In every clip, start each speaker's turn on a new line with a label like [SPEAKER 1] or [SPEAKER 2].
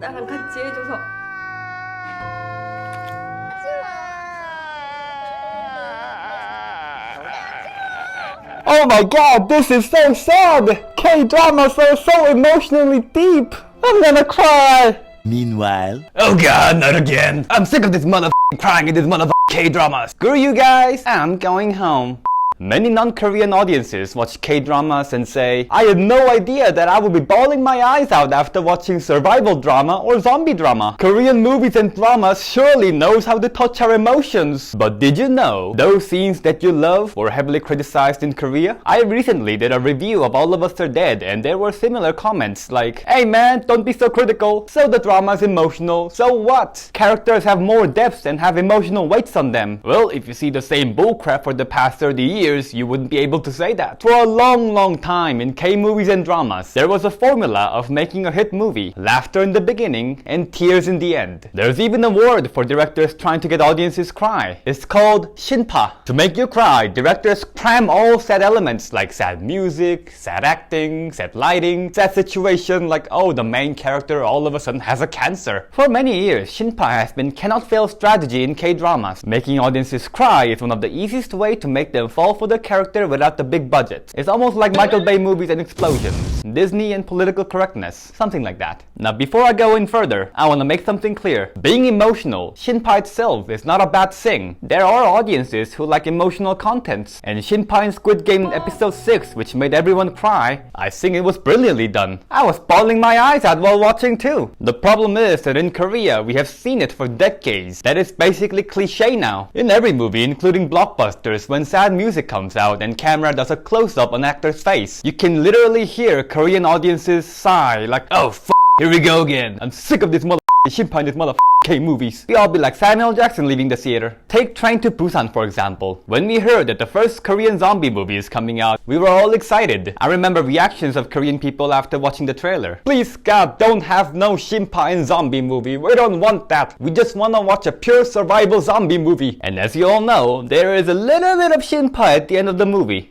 [SPEAKER 1] 나랑 같이 해줘서.
[SPEAKER 2] Oh my god, this is so sad! K-dramas are so emotionally deep! I'm gonna cry!
[SPEAKER 3] Meanwhile,
[SPEAKER 2] Oh god, not again! I'm sick of this motherfucking crying in this motherfucking K-dramas! Screw you guys! I'm going home. Many non-Korean audiences watch K-dramas and say, I had no idea that I would be bawling my eyes out after watching survival drama or zombie drama. Korean movies and dramas surely knows how to touch our emotions. But did you know, those scenes that you love were heavily criticized in Korea? I recently did a review of All of Us Are Dead and there were similar comments like, hey man, don't be so critical. So the drama is emotional, so what? Characters have more depths and have emotional weights on them. Well, if you see the same bullcrap for the past 30 years, you wouldn't be able to say that. For a long time in K-movies and dramas, there was a formula of making a hit movie. Laughter in the beginning and tears in the end. There's even a word for directors trying to get audiences cry. It's called shinpa. To make you cry, directors cram all sad elements like sad music, sad acting, sad lighting, sad situation like, oh, the main character all of a sudden has a cancer. For many years, shinpa has been cannot fail strategy in K-dramas. Making audiences cry is one of the easiest way to make them fall for the character without the big budget. It's almost like Michael Bay movies and explosions, Disney and political correctness, something like that. Now before I go in further, I want to make something clear. Being emotional, shinpa itself is not a bad thing. There are audiences who like emotional contents, and shinpa in Squid Game episode 6, which made everyone cry, I think it was brilliantly done. I was bawling my eyes out while watching too. The problem is that in Korea we have seen it for decades. That is basically cliche now. In every movie, including blockbusters, when sad music comes out and camera does a close-up on actor's face, you can literally hear Korean audiences sigh like, oh here we go again. I'm sick of this shinpa in this K-movies. We all be like Samuel Jackson leaving the theater. Take Train to Busan for example. When we heard that the first Korean zombie movie is coming out, we were all excited. I remember reactions of Korean people after watching the trailer. Please God, don't have no shinpa in zombie movie. We don't want that. We just wanna watch a pure survival zombie movie. And as you all know, there is a little bit of shinpa at the end of the movie.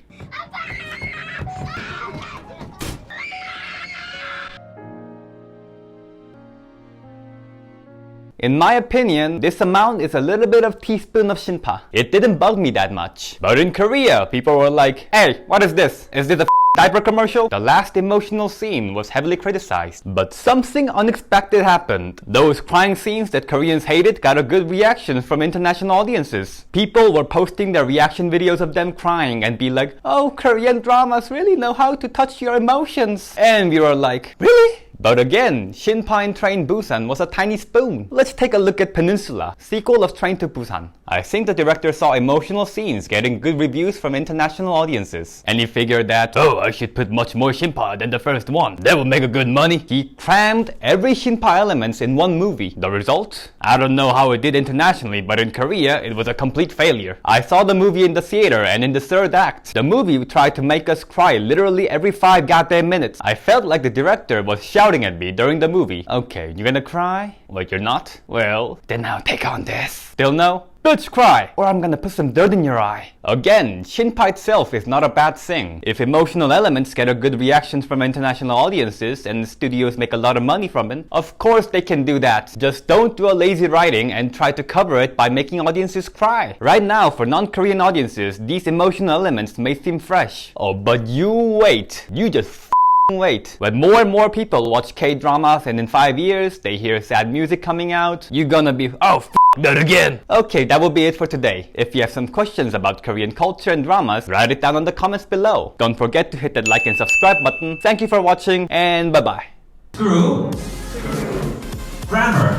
[SPEAKER 2] In my opinion, this amount is a little bit of teaspoon of shinpa. It didn't bug me that much. But in Korea, people were like, hey, what is this? Is this a diaper commercial? The last emotional scene was heavily criticized. But something unexpected happened. Those crying scenes that Koreans hated got a good reaction from international audiences. People were posting their reaction videos of them crying and be like, oh, Korean dramas really know how to touch your emotions. And we were like, really? But again, Shinpa in Train Busan was a tiny spoon. Let's take a look at Peninsula, sequel of Train to Busan. I think the director saw emotional scenes getting good reviews from international audiences. And he figured that, oh, I should put much more Shinpa than the first one. That will make a good money. He crammed every Shinpa elements in one movie. The result? I don't know how it did internationally, but in Korea, it was a complete failure. I saw the movie in the theater and in the third act, the movie tried to make us cry literally every 5 goddamn minutes. I felt like the director was shouting at me during the movie. Okay, you're gonna cry? Wait, you're not? Well, then now take on this. Still no? Bitch, cry! Or I'm gonna put some dirt in your eye. Again, shinpa itself is not a bad thing. If emotional elements get a good reactions from international audiences and studios make a lot of money from it, of course they can do that. Just don't do a lazy writing and try to cover it by making audiences cry. Right now, for non-Korean audiences, these emotional elements may seem fresh. Oh, but you wait. You just wait. When more and more people watch K-dramas and in 5 years they hear sad music coming out, you're gonna be, oh that again! Okay, that will be it for today. If you have some questions about Korean culture and dramas, write it down in the comments below. Don't forget to hit that like and subscribe button. Thank you for watching and bye bye.
[SPEAKER 4] Screw. Grammar.